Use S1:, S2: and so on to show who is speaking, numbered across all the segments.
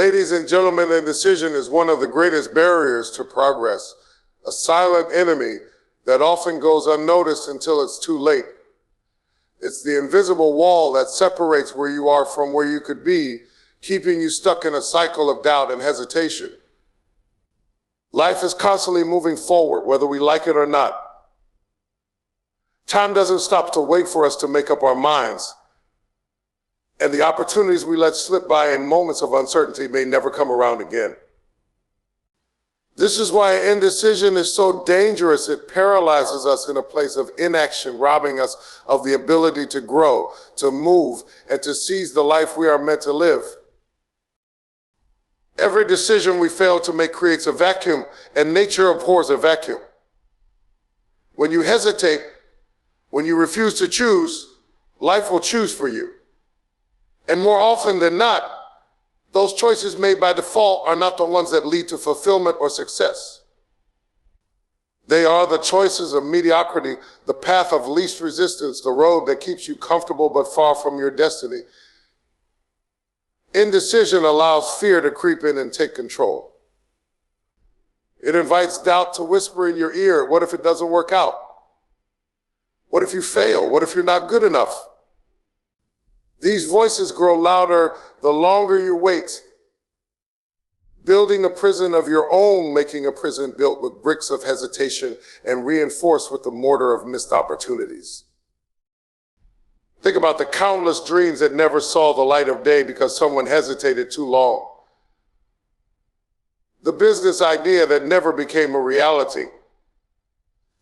S1: Ladies and gentlemen, indecision is one of the greatest barriers to progress, a silent enemy that often goes unnoticed until it's too late. It's the invisible wall that separates where you are from where you could be, keeping you stuck in a cycle of doubt and hesitation. Life is constantly moving forward, whether we like it or not. Time doesn't stop to wait for us to make up our minds. And the opportunities we let slip by in moments of uncertainty may never come around again. This is why indecision is so dangerous. It paralyzes us in a place of inaction, robbing us of the ability to grow, to move, and to seize the life we are meant to live. Every decision we fail to make creates a vacuum, and nature abhors a vacuum. When you hesitate, when you refuse to choose, life will choose for you. And more often than not, those choices made by default are not the ones that lead to fulfillment or success. They are the choices of mediocrity, the path of least resistance, the road that keeps you comfortable but far from your destiny. Indecision allows fear to creep in and take control. It invites doubt to whisper in your ear, what if it doesn't work out? What if you fail? What if you're not good enough? These voices grow louder the longer you wait, building a prison of your own, making a prison built with bricks of hesitation and reinforced with the mortar of missed opportunities. Think about the countless dreams that never saw the light of day because someone hesitated too long. The business idea that never became a reality.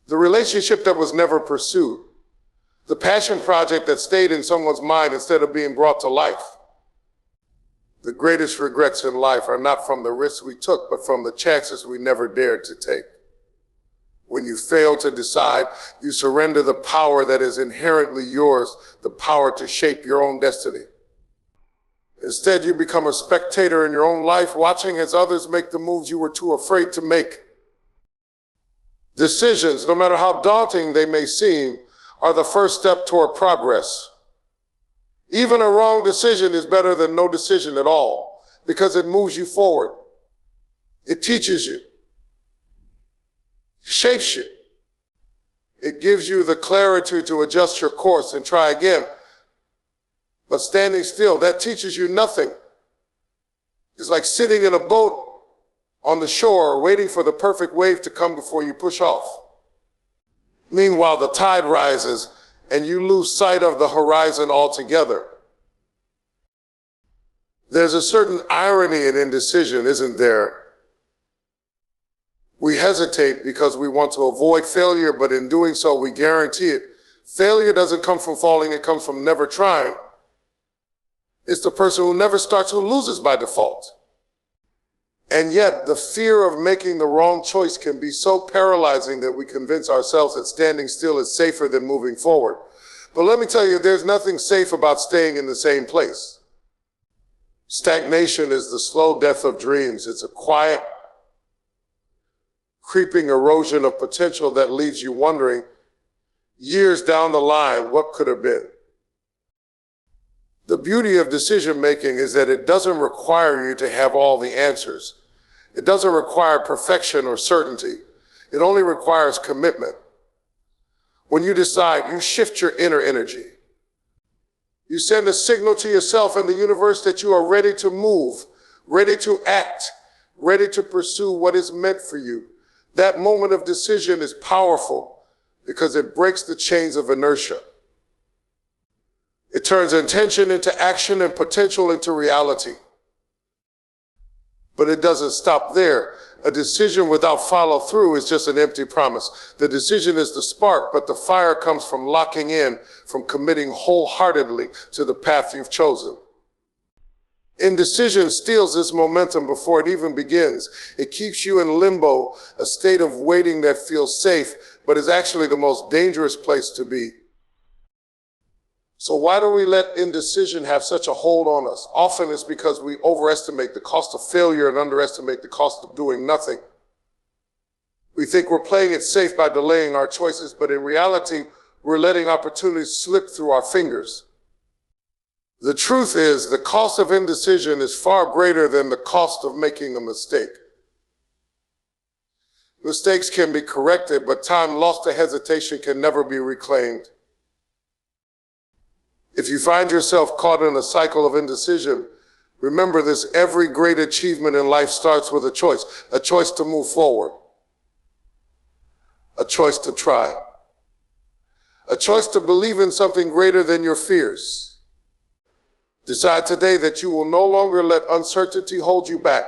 S1: The relationship that was never pursued. The passion project that stayed in someone's mind instead of being brought to life. The greatest regrets in life are not from the risks we took, but from the chances we never dared to take. When you fail to decide, you surrender the power that is inherently yours, the power to shape your own destiny. Instead, you become a spectator in your own life, watching as others make the moves you were too afraid to make. Decisions, no matter how daunting they may seem, are the first step toward progress. Even a wrong decision is better than no decision at all because it moves you forward. It teaches you, shapes you. It gives you the clarity to adjust your course and try again. But standing still, that teaches you nothing. It's like sitting in a boat on the shore waiting for the perfect wave to come before you push off. Meanwhile, the tide rises and you lose sight of the horizon altogether. There's a certain irony in indecision, isn't there? We hesitate because we want to avoid failure, but in doing so, we guarantee it. Failure doesn't come from falling, it comes from never trying. It's the person who never starts who loses by default. And yet, the fear of making the wrong choice can be so paralyzing that we convince ourselves that standing still is safer than moving forward. But let me tell you, there's nothing safe about staying in the same place. Stagnation is the slow death of dreams. It's a quiet, creeping erosion of potential that leaves you wondering, years down the line, what could have been? The beauty of decision making is that it doesn't require you to have all the answers. It doesn't require perfection or certainty. It only requires commitment. When you decide, you shift your inner energy. You send a signal to yourself and the universe that you are ready to move, ready to act, ready to pursue what is meant for you. That moment of decision is powerful because it breaks the chains of inertia. It turns intention into action and potential into reality. But it doesn't stop there. A decision without follow through is just an empty promise. The decision is the spark, but the fire comes from locking in, from committing wholeheartedly to the path you've chosen. Indecision steals this momentum before it even begins. It keeps you in limbo, a state of waiting that feels safe, but is actually the most dangerous place to be. So why do we let indecision have such a hold on us? Often it's because we overestimate the cost of failure and underestimate the cost of doing nothing. We think we're playing it safe by delaying our choices, but in reality, we're letting opportunities slip through our fingers. The truth is, the cost of indecision is far greater than the cost of making a mistake. Mistakes can be corrected, but time lost to hesitation can never be reclaimed. If you find yourself caught in a cycle of indecision, remember this: every great achievement in life starts with a choice to move forward, a choice to try, a choice to believe in something greater than your fears. Decide today that you will no longer let uncertainty hold you back.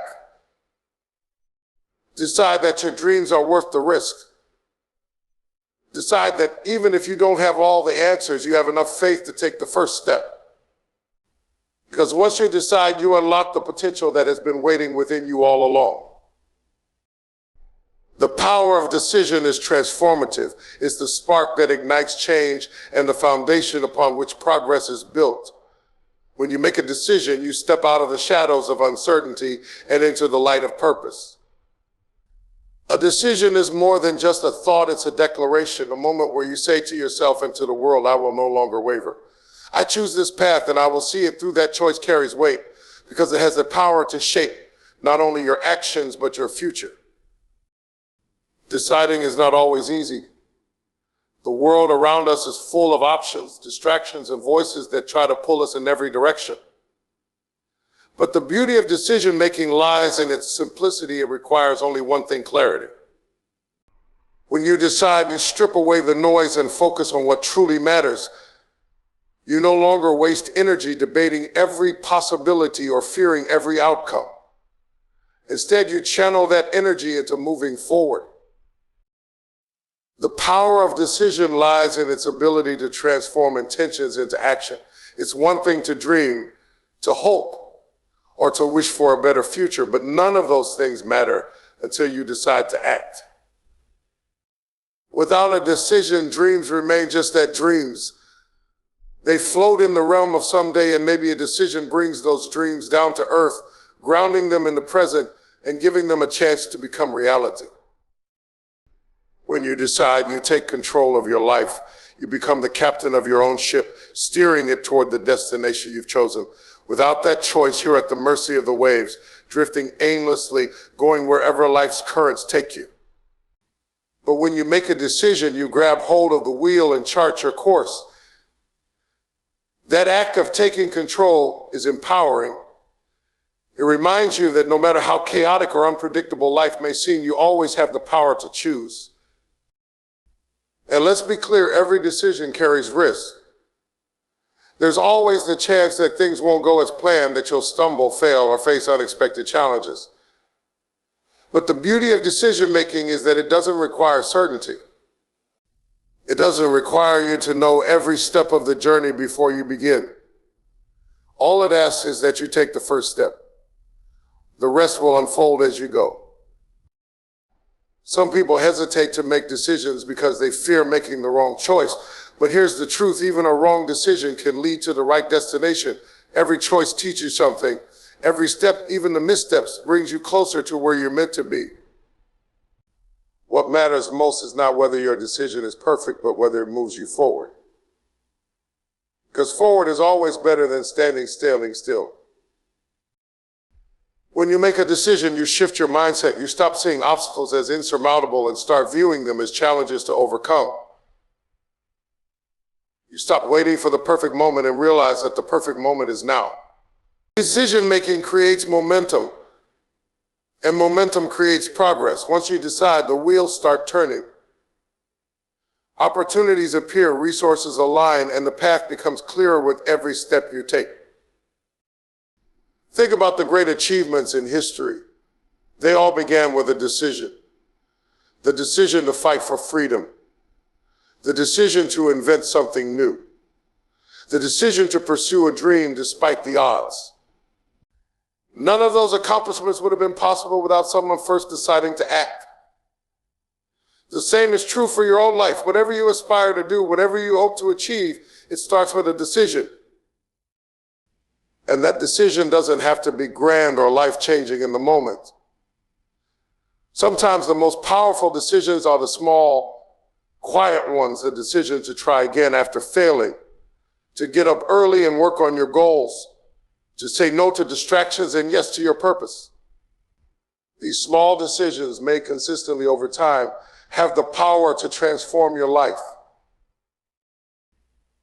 S1: Decide that your dreams are worth the risk. Decide that even if you don't have all the answers, you have enough faith to take the first step. Because once you decide, you unlock the potential that has been waiting within you all along. The power of decision is transformative. It's the spark that ignites change and the foundation upon which progress is built. When you make a decision, you step out of the shadows of uncertainty and into the light of purpose. A decision is more than just a thought, it's a declaration, a moment where you say to yourself and to the world, I will no longer waver. I choose this path and I will see it through. That choice carries weight because it has the power to shape not only your actions, but your future. Deciding is not always easy. The world around us is full of options, distractions, and voices that try to pull us in every direction. But the beauty of decision-making lies in its simplicity. It requires only one thing: clarity. When you decide, you strip away the noise and focus on what truly matters. You no longer waste energy debating every possibility or fearing every outcome. Instead, you channel that energy into moving forward. The power of decision lies in its ability to transform intentions into action. It's one thing to dream, to hope, or to wish for a better future, but none of those things matter until you decide to act. Without a decision, dreams remain just that: dreams. They float in the realm of someday, and maybe a decision brings those dreams down to earth, grounding them in the present and giving them a chance to become reality. When you decide, you take control of your life. You become the captain of your own ship, steering it toward the destination you've chosen. Without that choice, you're at the mercy of the waves, drifting aimlessly, going wherever life's currents take you. But when you make a decision, you grab hold of the wheel and chart your course. That act of taking control is empowering. It reminds you that no matter how chaotic or unpredictable life may seem, you always have the power to choose. And let's be clear, every decision carries risk. There's always the chance that things won't go as planned, that you'll stumble, fail, or face unexpected challenges. But the beauty of decision-making is that it doesn't require certainty. It doesn't require you to know every step of the journey before you begin. All it asks is that you take the first step. The rest will unfold as you go. Some people hesitate to make decisions because they fear making the wrong choice. But here's the truth: even a wrong decision can lead to the right destination. Every choice teaches something. Every step, even the missteps, brings you closer to where you're meant to be. What matters most is not whether your decision is perfect, but whether it moves you forward. Because forward is always better than standing still. When you make a decision, you shift your mindset. You stop seeing obstacles as insurmountable and start viewing them as challenges to overcome. You stop waiting for the perfect moment and realize that the perfect moment is now. Decision-making creates momentum, and momentum creates progress. Once you decide, the wheels start turning. Opportunities appear, resources align, and the path becomes clearer with every step you take. Think about the great achievements in history. They all began with a decision. The decision to fight for freedom. The decision to invent something new. The decision to pursue a dream despite the odds. None of those accomplishments would have been possible without someone first deciding to act. The same is true for your own life. Whatever you aspire to do, whatever you hope to achieve, it starts with a decision. And that decision doesn't have to be grand or life-changing in the moment. Sometimes the most powerful decisions are the small, quiet ones, the decision to try again after failing, to get up early and work on your goals, to say no to distractions and yes to your purpose. These small decisions made consistently over time have the power to transform your life.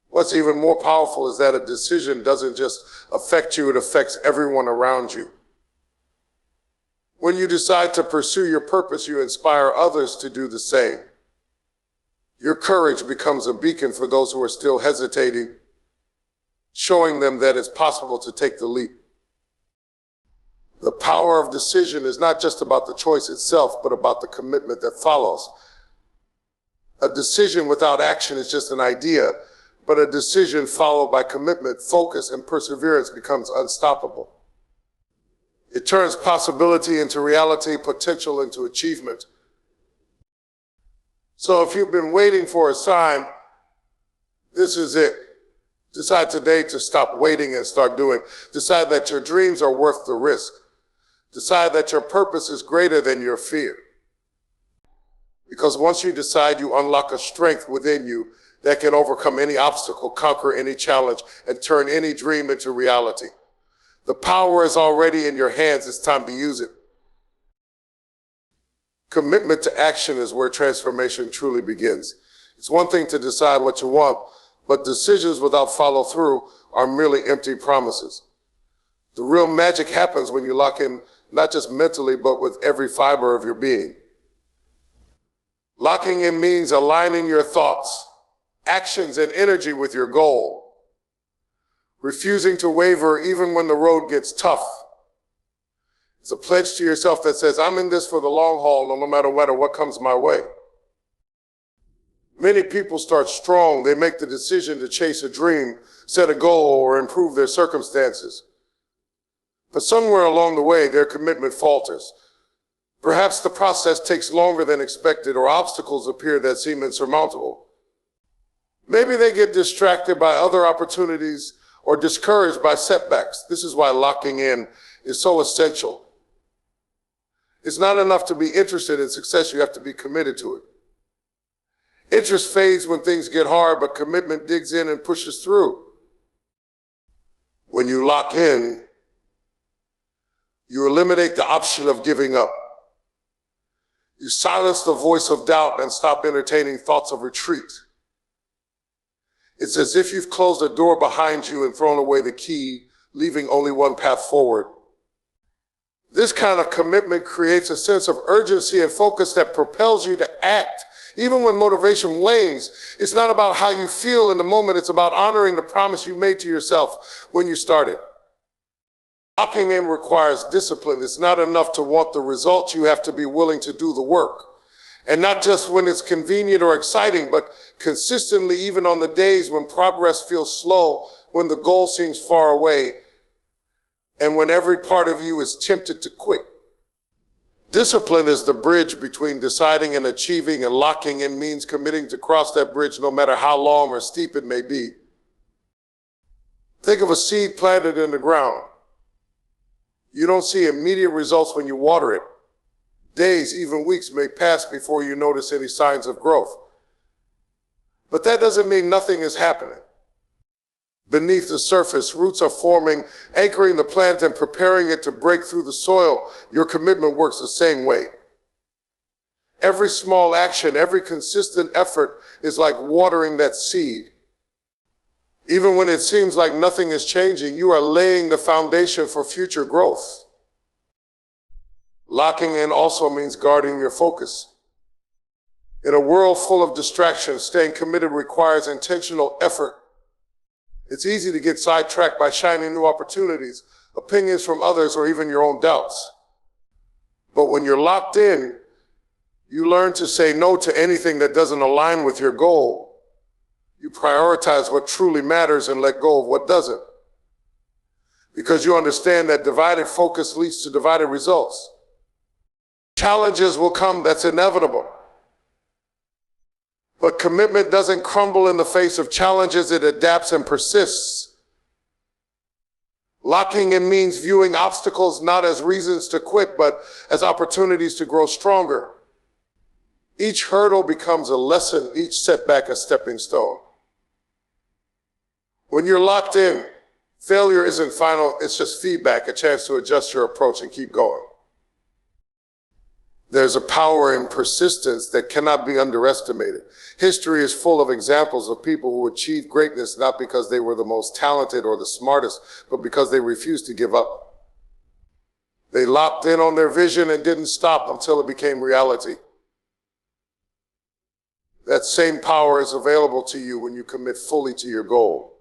S1: What's even more powerful is that a decision doesn't just affect you, it affects everyone around you. When you decide to pursue your purpose, you inspire others to do the same. Your courage becomes a beacon for those who are still hesitating, showing them that it's possible to take the leap. The power of decision is not just about the choice itself, but about the commitment that follows. A decision without action is just an idea, but a decision followed by commitment, focus, and perseverance becomes unstoppable. It turns possibility into reality, potential into achievement. So if you've been waiting for a sign, this is it. Decide today to stop waiting and start doing. Decide that your dreams are worth the risk. Decide that your purpose is greater than your fear. Because once you decide, you unlock a strength within you that can overcome any obstacle, conquer any challenge, and turn any dream into reality. The power is already in your hands. It's time to use it. Commitment to action is where transformation truly begins. It's one thing to decide what you want, but decisions without follow-through are merely empty promises. The real magic happens when you lock in, not just mentally, but with every fiber of your being. Locking in means aligning your thoughts, actions, and energy with your goal. Refusing to waver even when the road gets tough. It's a pledge to yourself that says, I'm in this for the long haul, no matter what comes my way. Many people start strong. They make the decision to chase a dream, set a goal, or improve their circumstances. But somewhere along the way, their commitment falters. Perhaps the process takes longer than expected, or obstacles appear that seem insurmountable. Maybe they get distracted by other opportunities or discouraged by setbacks. This is why locking in is so essential. It's not enough to be interested in success, you have to be committed to it. Interest fades when things get hard, but commitment digs in and pushes through. When you lock in, you eliminate the option of giving up. You silence the voice of doubt and stop entertaining thoughts of retreat. It's as if you've closed a door behind you and thrown away the key, leaving only one path forward. This kind of commitment creates a sense of urgency and focus that propels you to act. Even when motivation wanes, it's not about how you feel in the moment, it's about honoring the promise you made to yourself when you started. Locking in requires discipline. It's not enough to want the results, you have to be willing to do the work. And not just when it's convenient or exciting, but consistently, even on the days when progress feels slow, when the goal seems far away, and when every part of you is tempted to quit. Discipline is the bridge between deciding and achieving, and locking in means committing to cross that bridge no matter how long or steep it may be. Think of a seed planted in the ground. You don't see immediate results when you water it. Days, even weeks may pass before you notice any signs of growth. But that doesn't mean nothing is happening. Beneath the surface, roots are forming, anchoring the plant and preparing it to break through the soil. Your commitment works the same way. Every small action, every consistent effort is like watering that seed. Even when it seems like nothing is changing, you are laying the foundation for future growth. Locking in also means guarding your focus. In a world full of distractions, staying committed requires intentional effort. It's easy to get sidetracked by shiny new opportunities, opinions from others, or even your own doubts. But when you're locked in, you learn to say no to anything that doesn't align with your goal. You prioritize what truly matters and let go of what doesn't. Because you understand that divided focus leads to divided results. Challenges will come, that's inevitable. But commitment doesn't crumble in the face of challenges, it adapts and persists. Locking in means viewing obstacles not as reasons to quit, but as opportunities to grow stronger. Each hurdle becomes a lesson, each setback a stepping stone. When you're locked in, failure isn't final, it's just feedback, a chance to adjust your approach and keep going. There's a power in persistence that cannot be underestimated. History is full of examples of people who achieved greatness not because they were the most talented or the smartest, but because they refused to give up. They locked in on their vision and didn't stop until it became reality. That same power is available to you when you commit fully to your goal.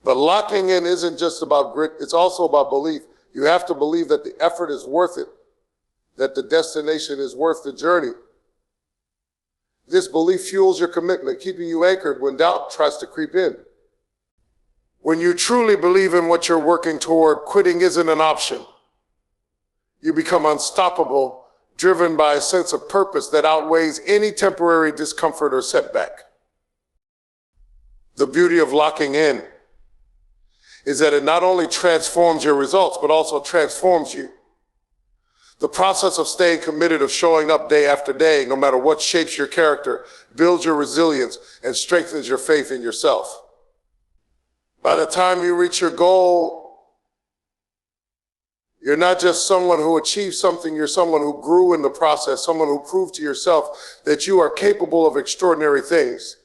S1: But locking in isn't just about grit, it's also about belief. You have to believe that the effort is worth it, that the destination is worth the journey. This belief fuels your commitment, keeping you anchored when doubt tries to creep in. When you truly believe in what you're working toward, quitting isn't an option. You become unstoppable, driven by a sense of purpose that outweighs any temporary discomfort or setback. The beauty of locking in is that it not only transforms your results, but also transforms you. The process of staying committed, of showing up day after day, no matter what shapes your character, builds your resilience and strengthens your faith in yourself. By the time you reach your goal, you're not just someone who achieved something, you're someone who grew in the process, someone who proved to yourself that you are capable of extraordinary things.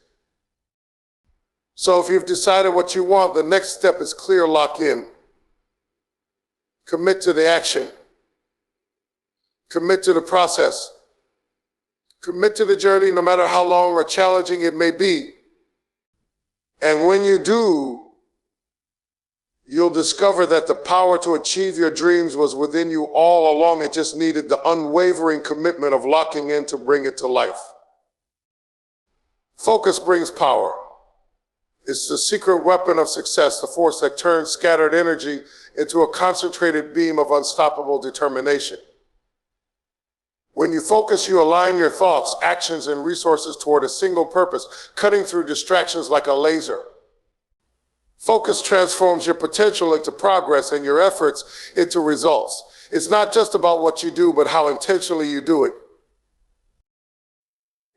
S1: So if you've decided what you want, the next step is clear: lock in. Commit to the action. Commit to the process. Commit to the journey, no matter how long or challenging it may be. And when you do, you'll discover that the power to achieve your dreams was within you all along. It just needed the unwavering commitment of locking in to bring it to life. Focus brings power. It's the secret weapon of success, the force that turns scattered energy into a concentrated beam of unstoppable determination. When you focus, you align your thoughts, actions, and resources toward a single purpose, cutting through distractions like a laser. Focus transforms your potential into progress and your efforts into results. It's not just about what you do, but how intentionally you do it.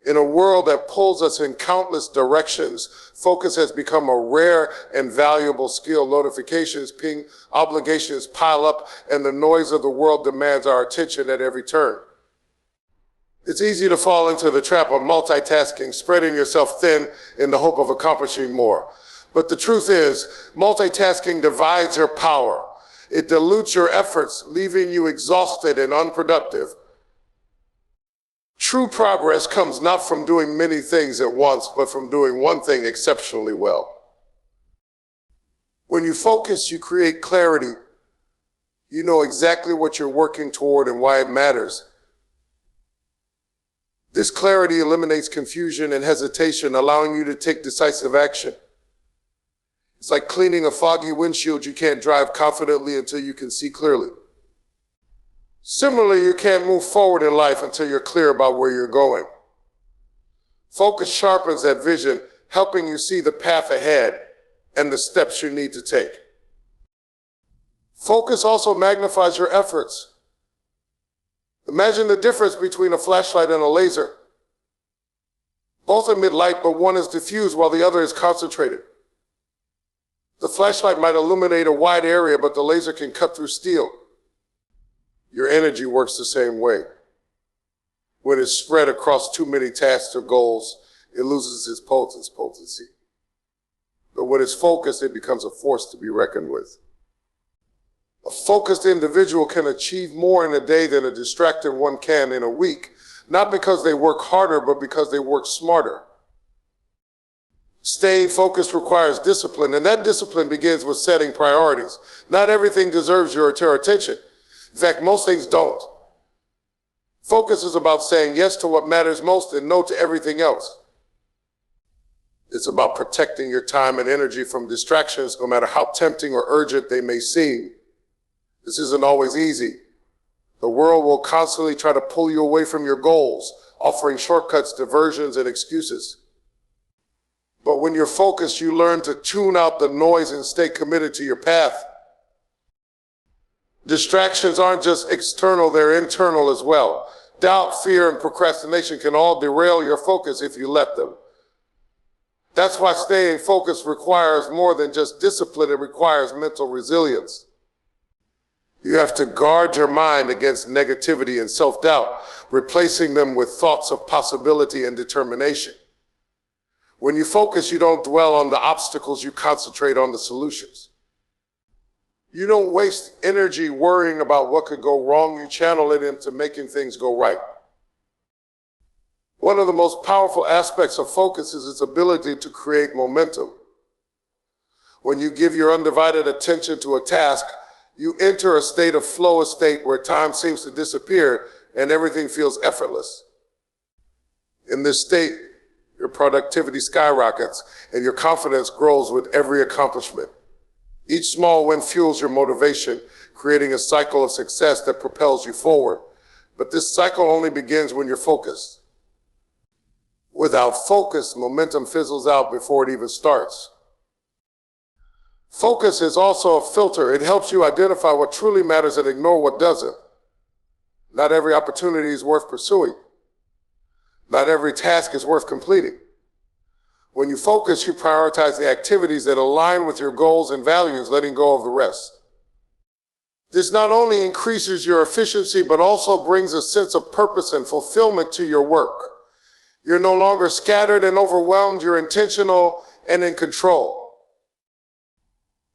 S1: In a world that pulls us in countless directions, focus has become a rare and valuable skill. Notifications ping, obligations pile up, and the noise of the world demands our attention at every turn. It's easy to fall into the trap of multitasking, spreading yourself thin in the hope of accomplishing more. But the truth is, multitasking divides your power. It dilutes your efforts, leaving you exhausted and unproductive. True progress comes not from doing many things at once, but from doing one thing exceptionally well. When you focus, you create clarity. You know exactly what you're working toward and why it matters. This clarity eliminates confusion and hesitation, allowing you to take decisive action. It's like cleaning a foggy windshield. You can't drive confidently until you can see clearly. Similarly, you can't move forward in life until you're clear about where you're going. Focus sharpens that vision, helping you see the path ahead and the steps you need to take. Focus also magnifies your efforts. Imagine the difference between a flashlight and a laser. Both emit light, but one is diffused while the other is concentrated. The flashlight might illuminate a wide area, but the laser can cut through steel. Your energy works the same way. When it's spread across too many tasks or goals, it loses its potency. But when it's focused, it becomes a force to be reckoned with. A focused individual can achieve more in a day than a distracted one can in a week, not because they work harder, but because they work smarter. Staying focused requires discipline, and that discipline begins with setting priorities. Not everything deserves your attention. In fact, most things don't. Focus is about saying yes to what matters most and no to everything else. It's about protecting your time and energy from distractions, no matter how tempting or urgent they may seem. This isn't always easy. The world will constantly try to pull you away from your goals, offering shortcuts, diversions, and excuses. But when you're focused, you learn to tune out the noise and stay committed to your path. Distractions aren't just external, they're internal as well. Doubt, fear, and procrastination can all derail your focus if you let them. That's why staying focused requires more than just discipline, it requires mental resilience. You have to guard your mind against negativity and self-doubt, replacing them with thoughts of possibility and determination. When you focus, you don't dwell on the obstacles, you concentrate on the solutions. You don't waste energy worrying about what could go wrong, you channel it into making things go right. One of the most powerful aspects of focus is its ability to create momentum. When you give your undivided attention to a task, you enter a state of flow, a state where time seems to disappear and everything feels effortless. In this state, your productivity skyrockets and your confidence grows with every accomplishment. Each small win fuels your motivation, creating a cycle of success that propels you forward. But this cycle only begins when you're focused. Without focus, momentum fizzles out before it even starts. Focus is also a filter. It helps you identify what truly matters and ignore what doesn't. Not every opportunity is worth pursuing. Not every task is worth completing. When you focus, you prioritize the activities that align with your goals and values, letting go of the rest. This not only increases your efficiency, but also brings a sense of purpose and fulfillment to your work. You're no longer scattered and overwhelmed, you're intentional and in control.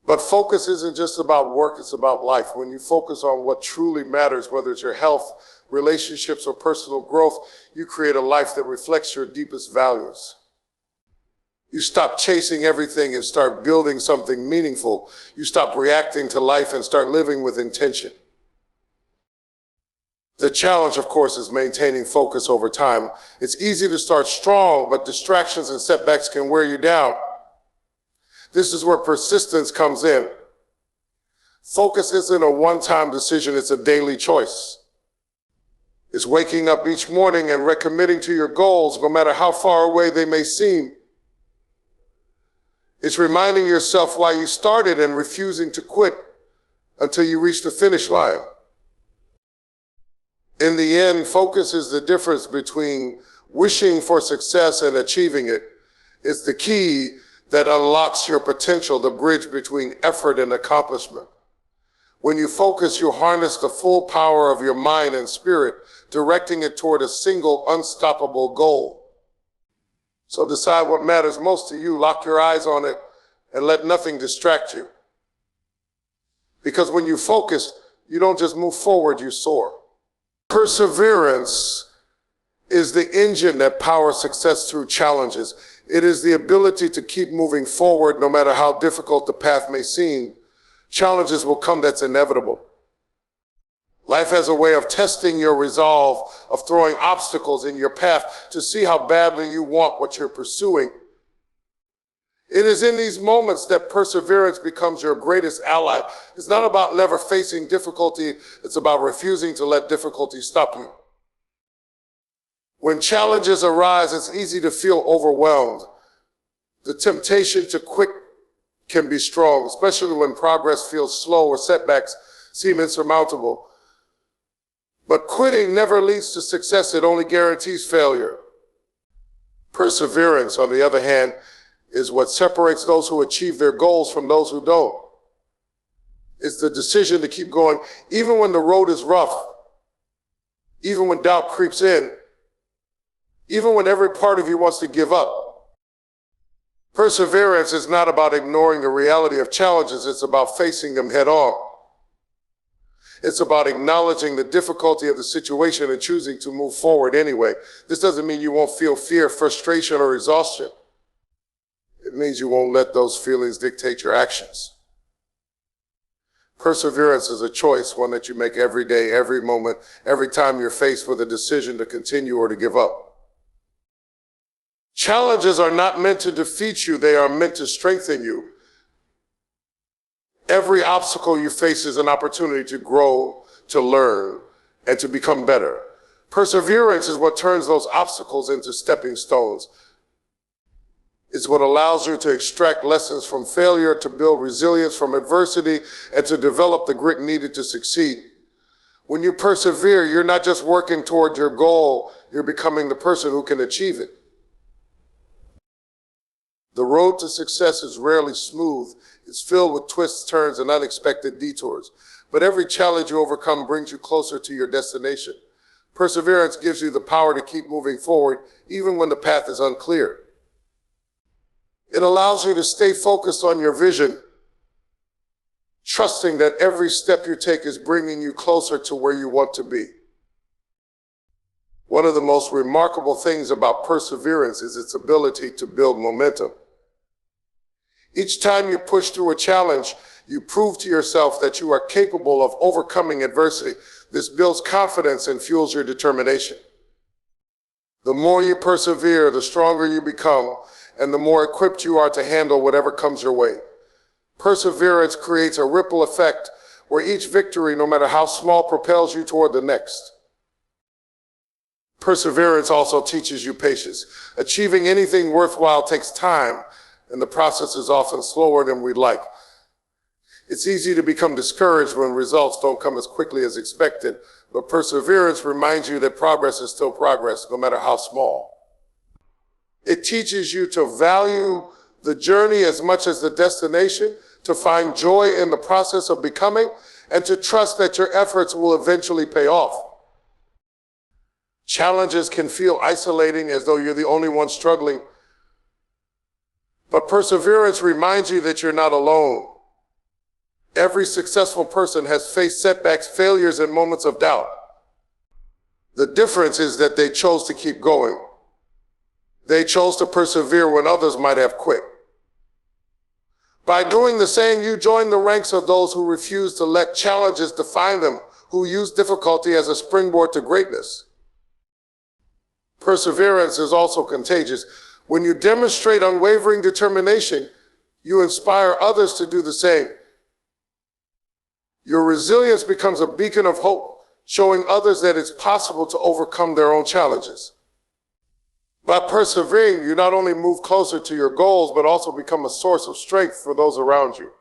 S1: But focus isn't just about work, it's about life. When you focus on what truly matters, whether it's your health, relationships, or personal growth, you create a life that reflects your deepest values. You stop chasing everything and start building something meaningful. You stop reacting to life and start living with intention. The challenge, of course, is maintaining focus over time. It's easy to start strong, but distractions and setbacks can wear you down. This is where persistence comes in. Focus isn't a one-time decision, it's a daily choice. It's waking up each morning and recommitting to your goals, no matter how far away they may seem. It's reminding yourself why you started and refusing to quit until you reach the finish line. In the end, focus is the difference between wishing for success and achieving it. It's the key that unlocks your potential, the bridge between effort and accomplishment. When you focus, you harness the full power of your mind and spirit, directing it toward a single, unstoppable goal. So decide what matters most to you, lock your eyes on it, and let nothing distract you. Because when you focus, you don't just move forward, you soar. Perseverance is the engine that powers success through challenges. It is the ability to keep moving forward no matter how difficult the path may seem. Challenges will come, that's inevitable. Life has a way of testing your resolve, of throwing obstacles in your path to see how badly you want what you're pursuing. It is in these moments that perseverance becomes your greatest ally. It's not about never facing difficulty, it's about refusing to let difficulty stop you. When challenges arise, it's easy to feel overwhelmed. The temptation to quit can be strong, especially when progress feels slow or setbacks seem insurmountable. But quitting never leads to success, it only guarantees failure. Perseverance, on the other hand, is what separates those who achieve their goals from those who don't. It's the decision to keep going, even when the road is rough, even when doubt creeps in, even when every part of you wants to give up. Perseverance is not about ignoring the reality of challenges, it's about facing them head on. It's about acknowledging the difficulty of the situation and choosing to move forward anyway. This doesn't mean you won't feel fear, frustration, or exhaustion. It means you won't let those feelings dictate your actions. Perseverance is a choice, one that you make every day, every moment, every time you're faced with a decision to continue or to give up. Challenges are not meant to defeat you, they are meant to strengthen you. Every obstacle you face is an opportunity to grow, to learn, and to become better. Perseverance is what turns those obstacles into stepping stones. It's what allows you to extract lessons from failure, to build resilience from adversity, and to develop the grit needed to succeed. When you persevere, you're not just working toward your goal, you're becoming the person who can achieve it. The road to success is rarely smooth. It's filled with twists, turns, and unexpected detours. But every challenge you overcome brings you closer to your destination. Perseverance gives you the power to keep moving forward, even when the path is unclear. It allows you to stay focused on your vision, trusting that every step you take is bringing you closer to where you want to be. One of the most remarkable things about perseverance is its ability to build momentum. Each time you push through a challenge, you prove to yourself that you are capable of overcoming adversity. This builds confidence and fuels your determination. The more you persevere, the stronger you become, and the more equipped you are to handle whatever comes your way. Perseverance creates a ripple effect where each victory, no matter how small, propels you toward the next. Perseverance also teaches you patience. Achieving anything worthwhile takes time, and the process is often slower than we'd like. It's easy to become discouraged when results don't come as quickly as expected, but perseverance reminds you that progress is still progress, no matter how small. It teaches you to value the journey as much as the destination, to find joy in the process of becoming, and to trust that your efforts will eventually pay off. Challenges can feel isolating, as though you're the only one struggling, but perseverance reminds you that you're not alone. Every successful person has faced setbacks, failures, and moments of doubt. The difference is that they chose to keep going. They chose to persevere when others might have quit. By doing the same, you join the ranks of those who refuse to let challenges define them, who use difficulty as a springboard to greatness. Perseverance is also contagious. When you demonstrate unwavering determination, you inspire others to do the same. Your resilience becomes a beacon of hope, showing others that it's possible to overcome their own challenges. By persevering, you not only move closer to your goals, but also become a source of strength for those around you.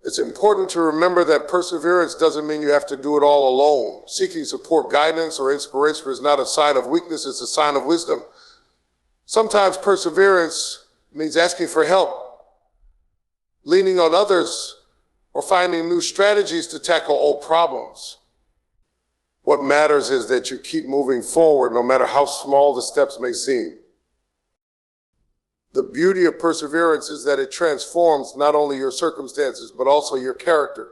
S1: It's important to remember that perseverance doesn't mean you have to do it all alone. Seeking support, guidance, or inspiration is not a sign of weakness, it's a sign of wisdom. Sometimes perseverance means asking for help, leaning on others, or finding new strategies to tackle old problems. What matters is that you keep moving forward, no matter how small the steps may seem. The beauty of perseverance is that it transforms not only your circumstances, but also your character.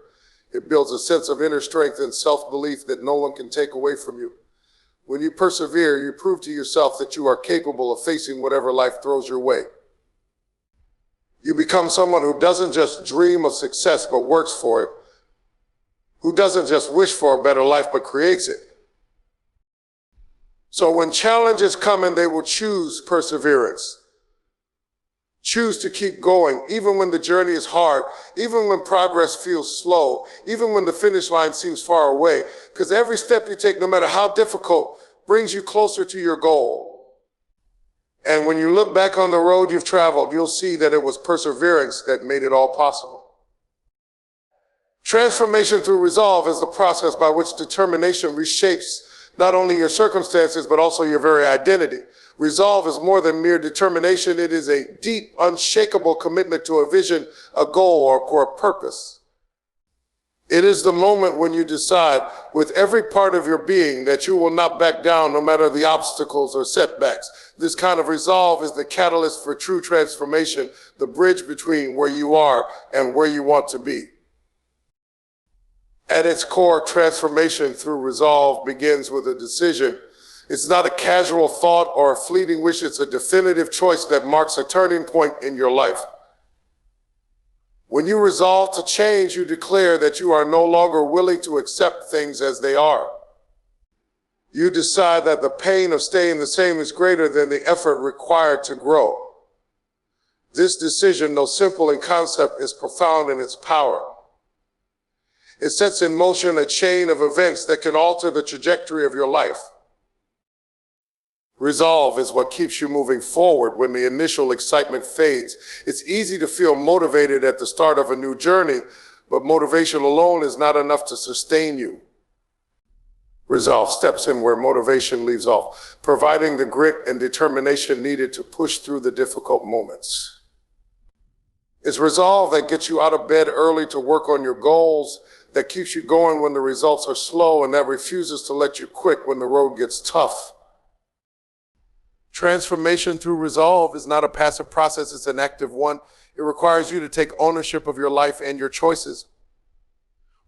S1: It builds a sense of inner strength and self-belief that no one can take away from you. When you persevere, you prove to yourself that you are capable of facing whatever life throws your way. You become someone who doesn't just dream of success, but works for it. Who doesn't just wish for a better life, but creates it. So when challenges come, and they will choose perseverance. Choose to keep going, even when the journey is hard, even when progress feels slow, even when the finish line seems far away, because every step you take, no matter how difficult, brings you closer to your goal. And when you look back on the road you've traveled, you'll see that it was perseverance that made it all possible. Transformation through resolve is the process by which determination reshapes not only your circumstances, but also your very identity. Resolve is more than mere determination. It is a deep, unshakable commitment to a vision, a goal, or a purpose. It is the moment when you decide with every part of your being that you will not back down no matter the obstacles or setbacks. This kind of resolve is the catalyst for true transformation, the bridge between where you are and where you want to be. At its core, transformation through resolve begins with a decision. It's not a casual thought or a fleeting wish. It's a definitive choice that marks a turning point in your life. When you resolve to change, you declare that you are no longer willing to accept things as they are. You decide that the pain of staying the same is greater than the effort required to grow. This decision, though simple in concept, is profound in its power. It sets in motion a chain of events that can alter the trajectory of your life. Resolve is what keeps you moving forward when the initial excitement fades. It's easy to feel motivated at the start of a new journey, but motivation alone is not enough to sustain you. Resolve steps in where motivation leaves off, providing the grit and determination needed to push through the difficult moments. It's resolve that gets you out of bed early to work on your goals, that keeps you going when the results are slow, and that refuses to let you quit when the road gets tough. Transformation through resolve is not a passive process, it's an active one. It requires you to take ownership of your life and your choices.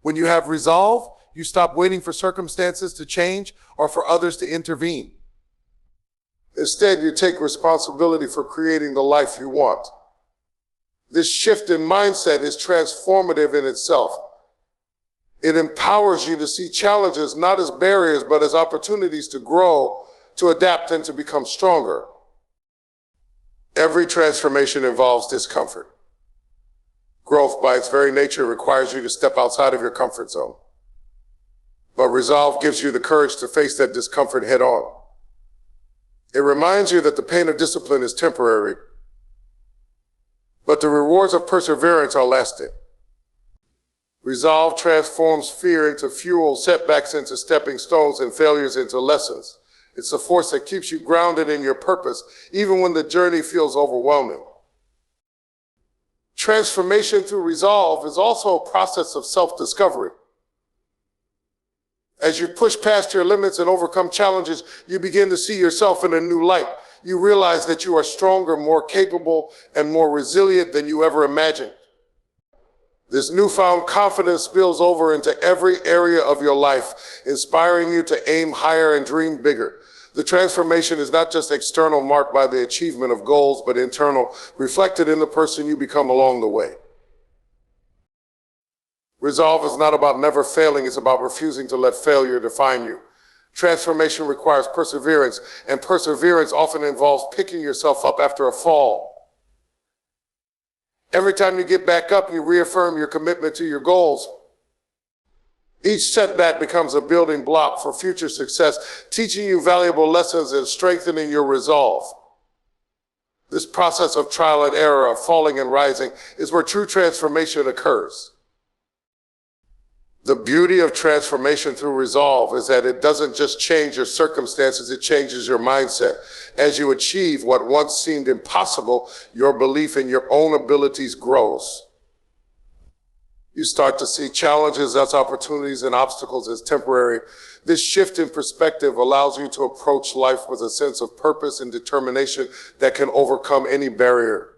S1: When you have resolve, you stop waiting for circumstances to change or for others to intervene. Instead, you take responsibility for creating the life you want. This shift in mindset is transformative in itself. It empowers you to see challenges not as barriers, but as opportunities to grow, to adapt, and to become stronger. Every transformation involves discomfort. Growth, by its very nature, requires you to step outside of your comfort zone. But resolve gives you the courage to face that discomfort head on. It reminds you that the pain of discipline is temporary, but the rewards of perseverance are lasting. Resolve transforms fear into fuel, setbacks into stepping stones, and failures into lessons. It's a force that keeps you grounded in your purpose, even when the journey feels overwhelming. Transformation through resolve is also a process of self-discovery. As you push past your limits and overcome challenges, you begin to see yourself in a new light. You realize that you are stronger, more capable, and more resilient than you ever imagined. This newfound confidence spills over into every area of your life, inspiring you to aim higher and dream bigger. The transformation is not just external, marked by the achievement of goals, but internal, reflected in the person you become along the way. Resolve is not about never failing, it's about refusing to let failure define you. Transformation requires perseverance, and perseverance often involves picking yourself up after a fall. Every time you get back up, you reaffirm your commitment to your goals. Each setback becomes a building block for future success, teaching you valuable lessons and strengthening your resolve. This process of trial and error, of falling and rising, is where true transformation occurs. The beauty of transformation through resolve is that it doesn't just change your circumstances, it changes your mindset. As you achieve what once seemed impossible, your belief in your own abilities grows. You start to see challenges as opportunities and obstacles as temporary. This shift in perspective allows you to approach life with a sense of purpose and determination that can overcome any barrier.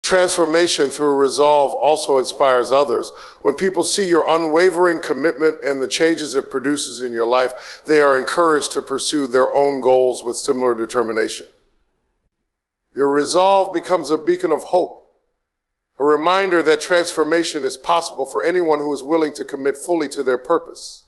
S1: Transformation through resolve also inspires others. When people see your unwavering commitment and the changes it produces in your life, they are encouraged to pursue their own goals with similar determination. Your resolve becomes a beacon of hope, a reminder that transformation is possible for anyone who is willing to commit fully to their purpose.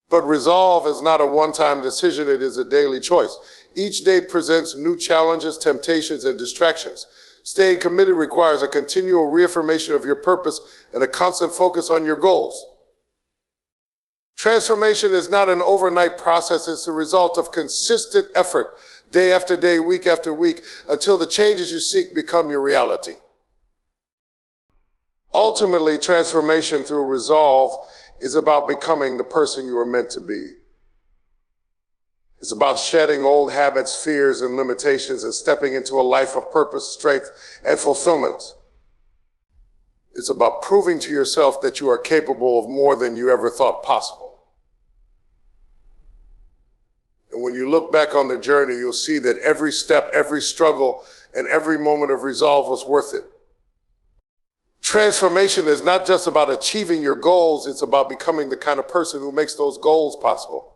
S1: But resolve is not a one-time decision, it is a daily choice. Each day presents new challenges, temptations, and distractions. Staying committed requires a continual reaffirmation of your purpose and a constant focus on your goals. Transformation is not an overnight process, it's the result of consistent effort, day after day, week after week, until the changes you seek become your reality. Ultimately, transformation through resolve is about becoming the person you are meant to be. It's about shedding old habits, fears, and limitations and stepping into a life of purpose, strength, and fulfillment. It's about proving to yourself that you are capable of more than you ever thought possible. And when you look back on the journey, you'll see that every step, every struggle, and every moment of resolve was worth it. Transformation is not just about achieving your goals, it's about becoming the kind of person who makes those goals possible.